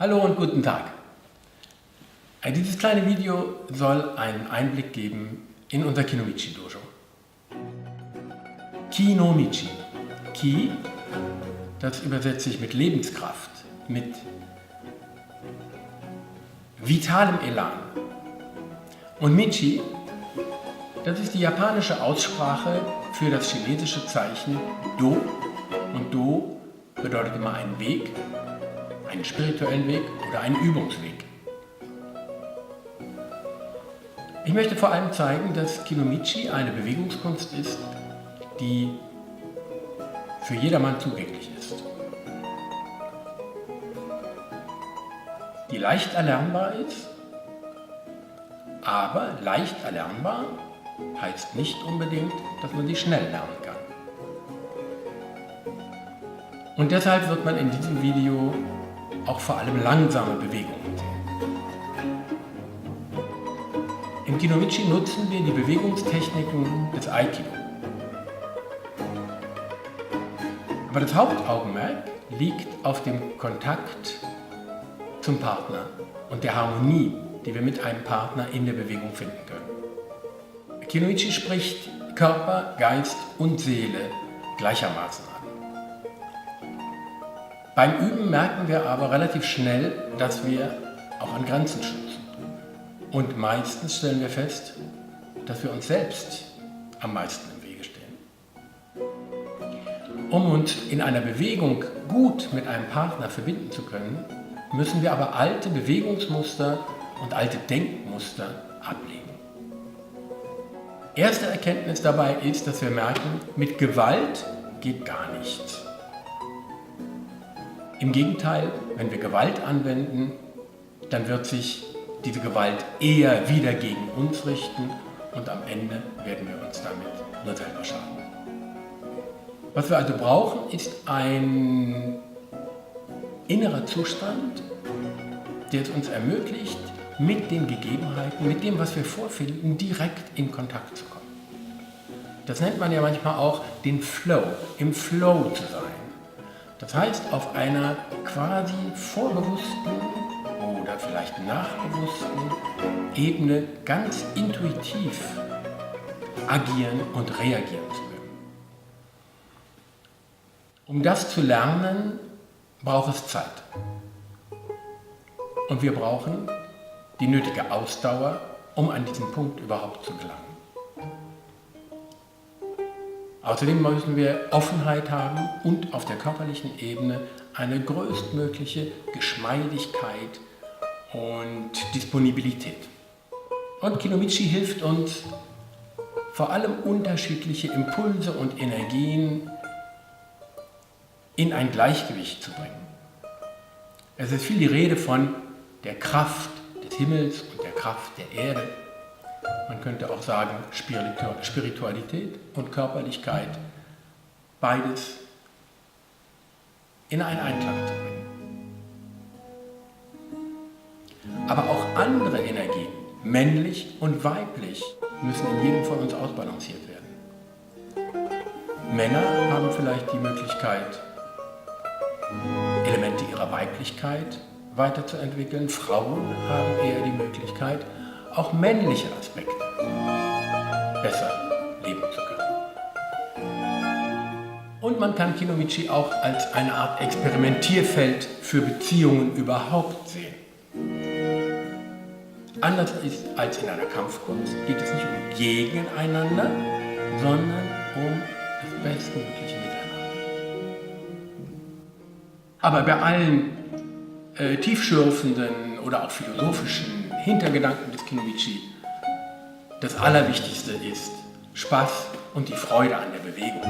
Hallo und guten Tag. Dieses kleine Video soll einen Einblick geben in unser Kinomichi-Dojo. Kinomichi. Ki, das übersetze ich mit Lebenskraft, mit vitalem Elan. Und Michi, das ist die japanische Aussprache für das chinesische Zeichen Do. Und Do bedeutet immer einen Weg, einen spirituellen Weg oder einen Übungsweg. Ich möchte vor allem zeigen, dass Kinomichi eine Bewegungskunst ist, die für jedermann zugänglich ist. Die leicht erlernbar ist, aber leicht erlernbar heißt nicht unbedingt, dass man sie schnell lernen kann. Und deshalb wird man in diesem Video auch vor allem langsame Bewegungen sehen. Im Kinomichi nutzen wir die Bewegungstechniken des Aikido. Aber das Hauptaugenmerk liegt auf dem Kontakt zum Partner und der Harmonie, die wir mit einem Partner in der Bewegung finden können. Kinomichi spricht Körper, Geist und Seele gleichermaßen an. Beim Üben merken wir aber relativ schnell, dass wir auch an Grenzen stoßen. Und meistens stellen wir fest, dass wir uns selbst am meisten im Wege stehen. Um uns in einer Bewegung gut mit einem Partner verbinden zu können, müssen wir aber alte Bewegungsmuster und alte Denkmuster ablegen. Erste Erkenntnis dabei ist, dass wir merken, mit Gewalt geht gar nichts. Im Gegenteil, wenn wir Gewalt anwenden, dann wird sich diese Gewalt eher wieder gegen uns richten und am Ende werden wir uns damit nur selber schaden. Was wir also brauchen, ist ein innerer Zustand, der es uns ermöglicht, mit den Gegebenheiten, mit dem, was wir vorfinden, direkt in Kontakt zu kommen. Das nennt man ja manchmal auch den Flow, im Flow zu sein. Das heißt, auf einer quasi vorbewussten oder vielleicht nachbewussten Ebene ganz intuitiv agieren und reagieren zu können. Um das zu lernen, braucht es Zeit. Und wir brauchen die nötige Ausdauer, um an diesen Punkt überhaupt zu gelangen. Außerdem müssen wir Offenheit haben und auf der körperlichen Ebene eine größtmögliche Geschmeidigkeit und Disponibilität. Und Kinomichi hilft uns, vor allem unterschiedliche Impulse und Energien in ein Gleichgewicht zu bringen. Es ist viel die Rede von der Kraft des Himmels und der Kraft der Erde. Man könnte auch sagen, Spiritualität und Körperlichkeit, beides in einen Einklang zu bringen. Aber auch andere Energien, männlich und weiblich, müssen in jedem von uns ausbalanciert werden. Männer haben vielleicht die Möglichkeit, Elemente ihrer Weiblichkeit weiterzuentwickeln. Frauen haben eher die Möglichkeit, auch männliche Aspekte besser leben zu können. Und man kann Kinomichi auch als eine Art Experimentierfeld für Beziehungen überhaupt sehen. Anders als in einer Kampfkunst geht es nicht um Gegeneinander, sondern um das bestmögliche Miteinander. Aber bei allen tiefschürfenden oder auch philosophischen Hintergedanken des Kinomichi, das Allerwichtigste ist Spaß und die Freude an der Bewegung.